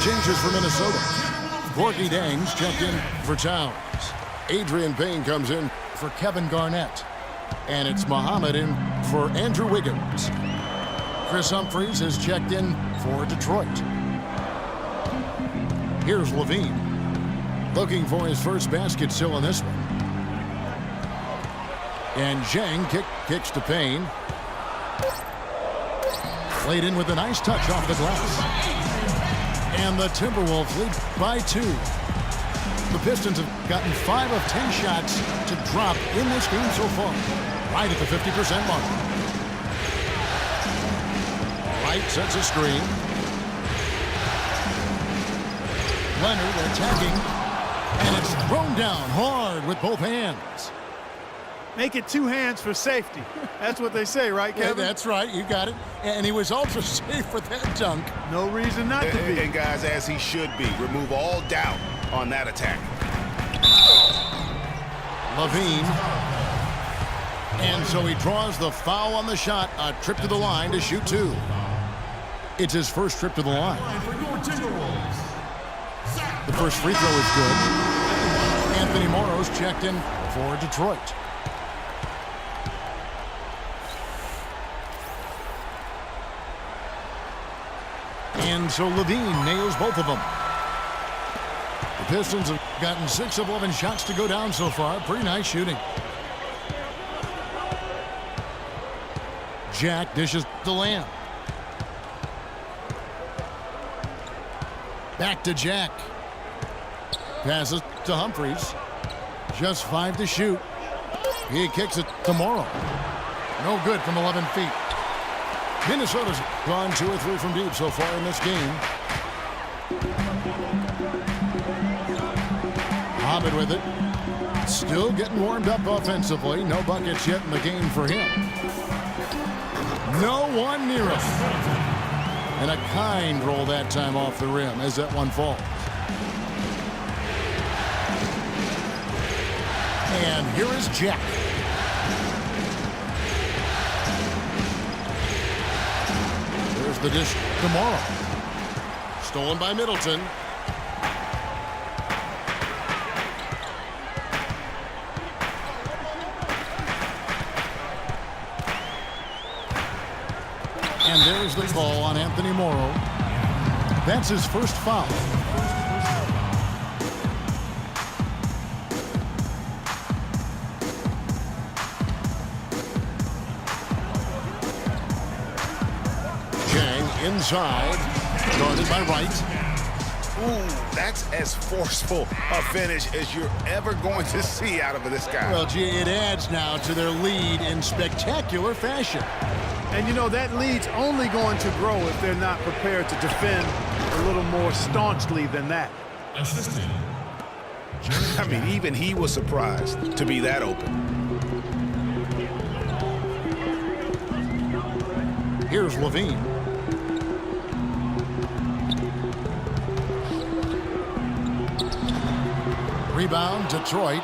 changes for Minnesota. Corky Dangs checked in for Towns. Adrian Payne comes in for Kevin Garnett. And it's Muhammad in for Andrew Wiggins. Chris Humphries has checked in for Detroit. Here's Levine. Looking for his first basket still in this one. And Zhang kicks to Payne. Played in with a nice touch off the glass. And the Timberwolves lead by 2. The Pistons have gotten 5 of 10 shots to drop in this game so far. Right at the 50% mark. Wright sets a screen. Leonard attacking. And it's thrown down hard with both hands. Make it 2 hands for safety. That's what they say, right, Kevin? Yeah, that's right. You got it. And he was also safe for that dunk. No reason not to be. And guys, as he should be. Remove all doubt on that attack. Levine. And so he draws the foul on the shot. A trip to the line to shoot 2. It's his first trip to the line. The first free throw is good. Anthony Morrow's checked in for Detroit. And so Levine nails both of them. The Pistons have gotten 6 of 11 shots to go down so far. Pretty nice shooting. Jack dishes to Lamb. Back to Jack. Passes to Humphries. Just 5 to shoot. He kicks it to Morrow. No good from 11 feet. Minnesota's gone 2 or 3 from deep so far in this game. Muhammad with it. Still getting warmed up offensively. No buckets yet in the game for him. No one near him. And a kind roll that time off the rim as that one falls. And here is Jack. There's the dish tomorrow. Stolen by Middleton. And there's the call on Anthony Morrow. That's his first foul. Zhang inside. Guarded by Wright. Ooh, that's as forceful a finish as you're ever going to see out of this guy. Well, gee, it adds now to their lead in spectacular fashion. And you know, that lead's only going to grow if they're not prepared to defend a little more staunchly than that. I mean, even he was surprised to be that open. Here's Levine. Rebound, Detroit.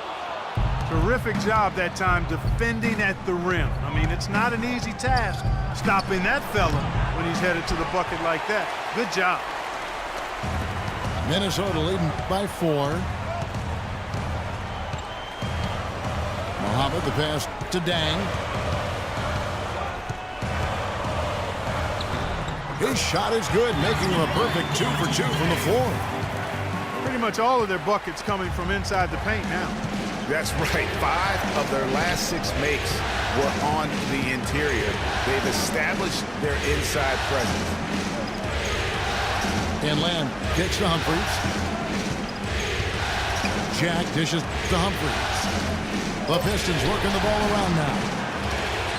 Terrific job that time defending at the rim. I mean, it's not an easy task stopping that fella when he's headed to the bucket like that. Good job. Minnesota leading by 4. Muhammad, the pass to Dang. His shot is good, making him a perfect 2 for 2 from the floor. Pretty much all of their buckets coming from inside the paint now. That's right. 5 of their last 6 makes were on the interior. They've established their inside presence. And Lamb kicks to Humphries. Jack dishes to Humphries. The Pistons working the ball around now.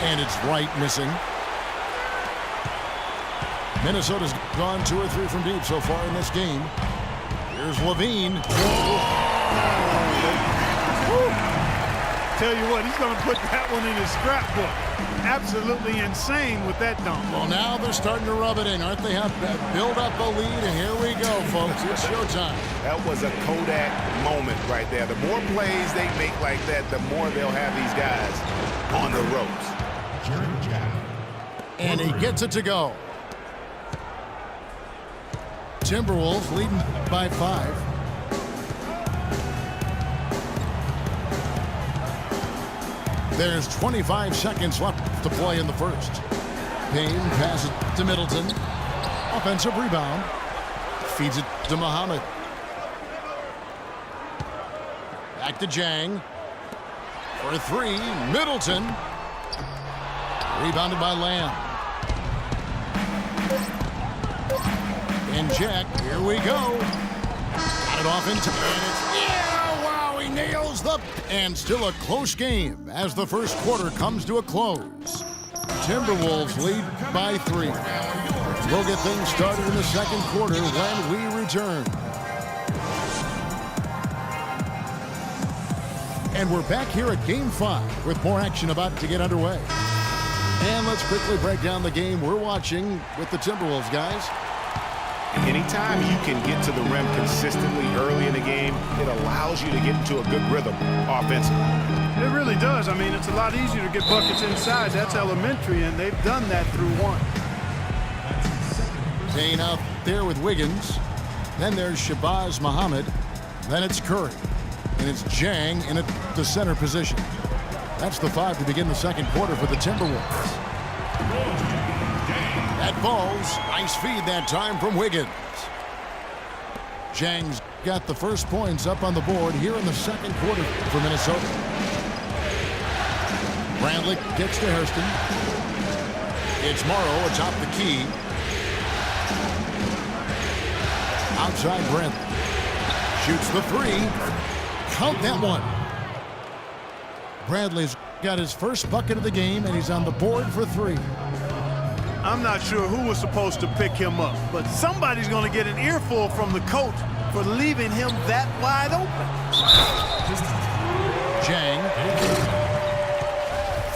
And it's Wright missing. Minnesota's gone 2 or 3 from deep so far in this game. Here's Levine. Tell you what, he's going to put that one in his scrapbook. Absolutely insane with that dunk. Well, now they're starting to rub it in, aren't they? Have build up a lead, and here we go, folks. It's showtime. That was a Kodak moment right there. The more plays they make like that, the more they'll have these guys on the ropes. And he gets it to go. Timberwolves leading by 5. There's 25 seconds left to play in the first. Payne passes to Middleton. Offensive rebound. Feeds it to Muhammad. Back to Jang. For 3, Middleton. Rebounded by Lamb. And Jack, here we go. Got it off into, and it's, yeah, wow, he nails the, and still a close game as the first quarter comes to a close. Timberwolves lead by 3. We'll get things started in the second quarter when we return. And we're back here at Game 5 with more action about to get underway. And let's quickly break down the game we're watching with the Timberwolves, guys. Anytime you can get to the rim consistently early in the game, it allows you to get into a good rhythm offensively. It really does. I mean, it's a lot easier to get buckets inside. That's elementary, and they've done that through 1. Payne out there with Wiggins. Then there's Shabazz Muhammad. Then it's Curry. And it's Jang in the center position. That's the 5 to begin the second quarter for the Timberwolves. That falls. Nice feed that time from Wiggins. Jang's got the first points up on the board here in the second quarter for Minnesota. Brandley gets to Hairston. It's Morrow atop the key. Outside Brandley. Shoots the 3. Count that one. Bradley's got his first bucket of the game, and he's on the board for 3. I'm not sure who was supposed to pick him up, but somebody's going to get an earful from the coach for leaving him that wide open. Jang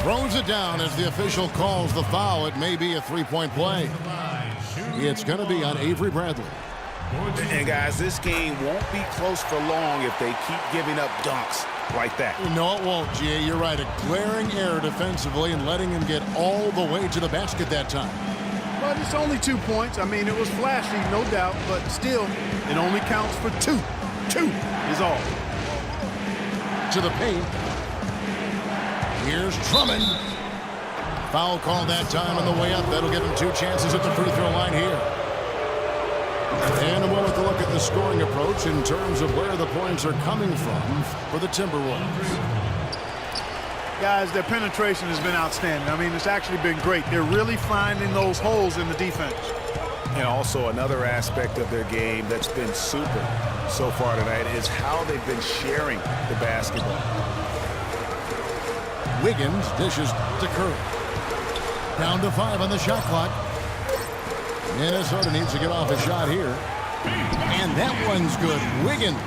throws it down as the official calls the foul. It may be a 3-point play. It's going to be on Avery Bradley. And guys, this game won't be close for long if they keep giving up dunks like that. No, it won't, G.A. You're right. A glaring error defensively and letting him get all the way to the basket that time. But it's only 2 points. I mean, it was flashy, no doubt, but still, it only counts for 2. 2 is all. To the paint. Here's Drummond. Foul call that time on the way up. That'll give him 2 chances at the free throw line here. And a moment to look at the scoring approach in terms of where the points are coming from for the Timberwolves. Guys, their penetration has been outstanding. I mean, it's actually been great. They're really finding those holes in the defense. And also another aspect of their game that's been super so far tonight is how they've been sharing the basketball. Wiggins dishes to Curry. Down to 5 on the shot clock. Minnesota needs to get off a shot here. And that one's good. Wiggins.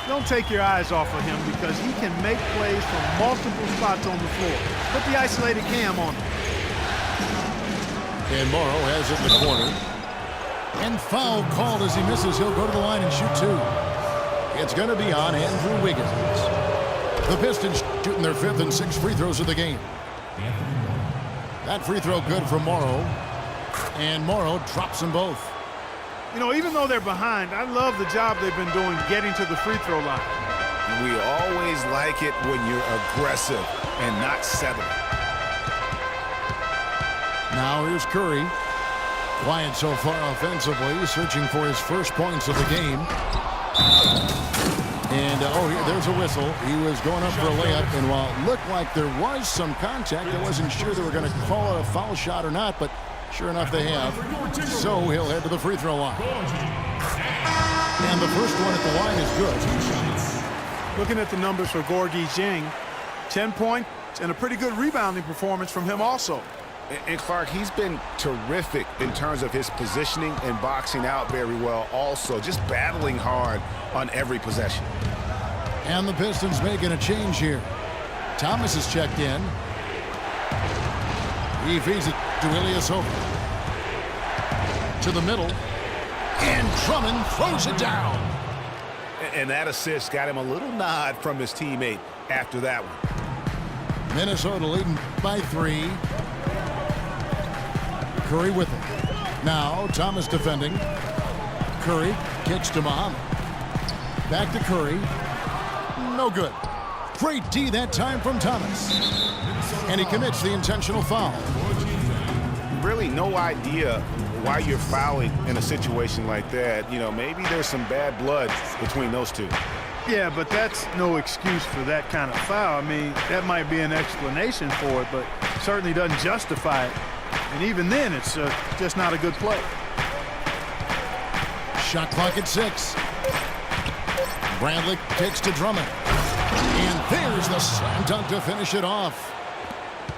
Don't take your eyes off of him because he can make plays from multiple spots on the floor. Put the isolated cam on him. And Morrow has it in the corner. And foul called as he misses. He'll go to the line and shoot 2. It's going to be on Andrew Wiggins. The Pistons shooting their 5th and 6th free throws of the game. That free throw good for Morrow. And Morrow drops them both. You know, even though they're behind, I love the job they've been doing getting to the free throw line. We always like it when you're aggressive and not settling. Now here's Curry. Quiet so far offensively, searching for his first points of the game. And, there's a whistle. He was going up for a layup, and while it looked like there was some contact, I wasn't sure they were going to call it a foul shot or not, but sure enough they have. So he'll head to the free throw line. And the first one at the line is good. Looking at the numbers for Gorgui Dieng, 10 points and a pretty good rebounding performance from him also. And Clark, he's been terrific in terms of his positioning and boxing out very well also, just battling hard on every possession. And the Pistons making a change here. Thomas is checked in. He feeds it to Ilyasova. To the middle. And Drummond throws it down. And that assist got him a little nod from his teammate after that one. Minnesota leading by 3. Curry with it. Now Thomas defending. Curry kicks to Muhammad. Back to Curry. No good. Great D that time from Thomas. And he commits the intentional foul. Really no idea why you're fouling in a situation like that. You know, maybe there's some bad blood between those two. Yeah, but that's no excuse for that kind of foul. I mean, that might be an explanation for it, but certainly doesn't justify it. And even then, it's just not a good play. Shot clock at 6. Bradley kicks to Drummond. And there's the slam dunk to finish it off.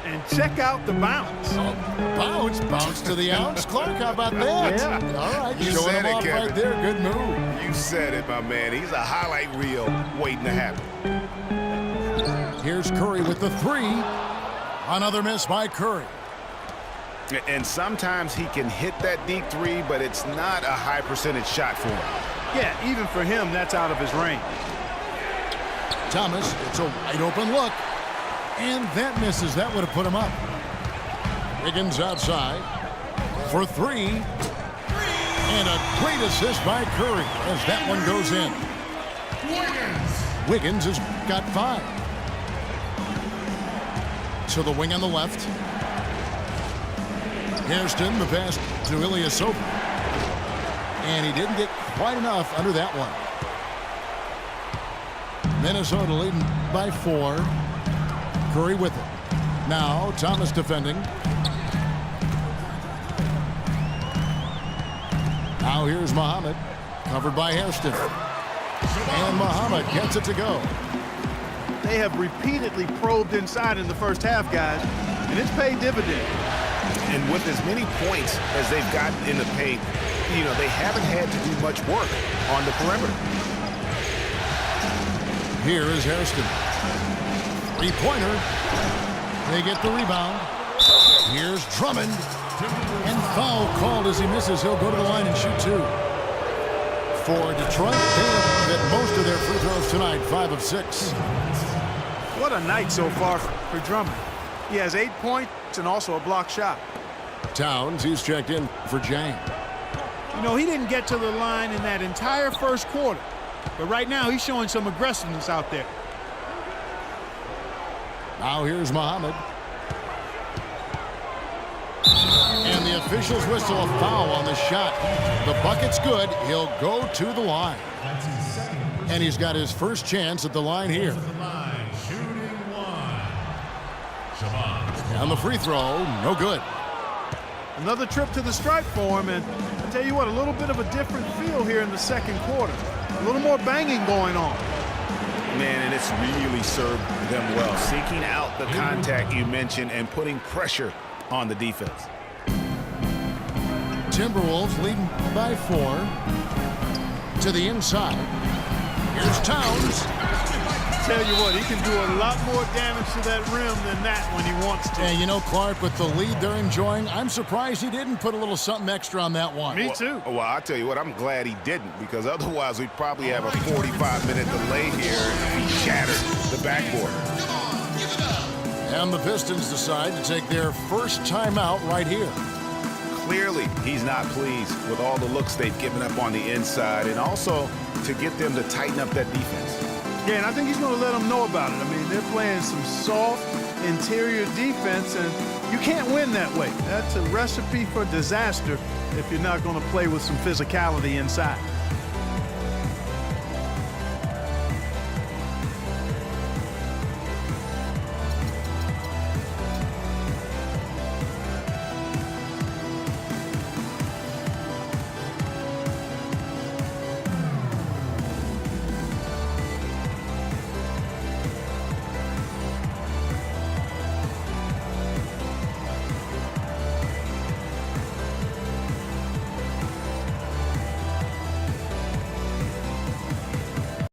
And check out the bounce. Bounce to the ounce. Clark, how about that? Yeah. All right, You showing said him it, off Kevin. right there. Good move. You said it, my man. He's a highlight reel waiting to happen. Here's Curry with the 3. Another miss by Curry. And sometimes he can hit that deep 3, but it's not a high percentage shot for him. Yeah, even for him, that's out of his range. Thomas, it's a wide open look. And that misses. That would have put him up. Wiggins outside for 3. And a great assist by Curry as that one goes in. Wiggins has got 5. To the wing on the left. Hairston, the pass to Ilyasova. And he didn't get quite enough under that one. Minnesota leading by 4. Curry with it. Now Thomas defending. Now here's Muhammad. Covered by Hairston. And Muhammad gets it to go. They have repeatedly probed inside in the first half, guys, and it's paid dividends. And with as many points as they've gotten in the paint, you know, they haven't had to do much work on the perimeter. Here is Hairston. 3-pointer. They get the rebound. Here's Drummond. And foul called as he misses. He'll go to the line and shoot 2. For Detroit, they have hit most of their free throws tonight, 5 of 6. What a night so far for Drummond. He has 8 points and also a block shot. Towns, he's checked in for Jang. You know, he didn't get to the line in that entire first quarter, but right now he's showing some aggressiveness out there. Now here's Muhammad. And the officials whistle a foul on the shot. The bucket's good. He'll go to the line. And he's got his first chance at the line here. And the free throw, no good. Another trip to the stripe for him, and I tell you what, a little bit of a different feel here in the second quarter. A little more banging going on. Man, and it's really served them well. Seeking out the contact you mentioned and putting pressure on the defense. Timberwolves leading by 4. To the inside. Here's Towns. Tell you what, he can do a lot more damage to that rim than that when he wants to. And you know, Clark, with the lead they're enjoying, I'm surprised he didn't put a little something extra on that one. Me too. Well, I'll tell you what, I'm glad he didn't, because otherwise we'd probably have a 45-minute delay here if he shattered the backboard. And the Pistons decide to take their first timeout right here. Clearly, he's not pleased with all the looks they've given up on the inside, and also to get them to tighten up that defense. Yeah, and I think he's going to let them know about it. I mean, they're playing some soft interior defense, and you can't win that way. That's a recipe for disaster if you're not going to play with some physicality inside.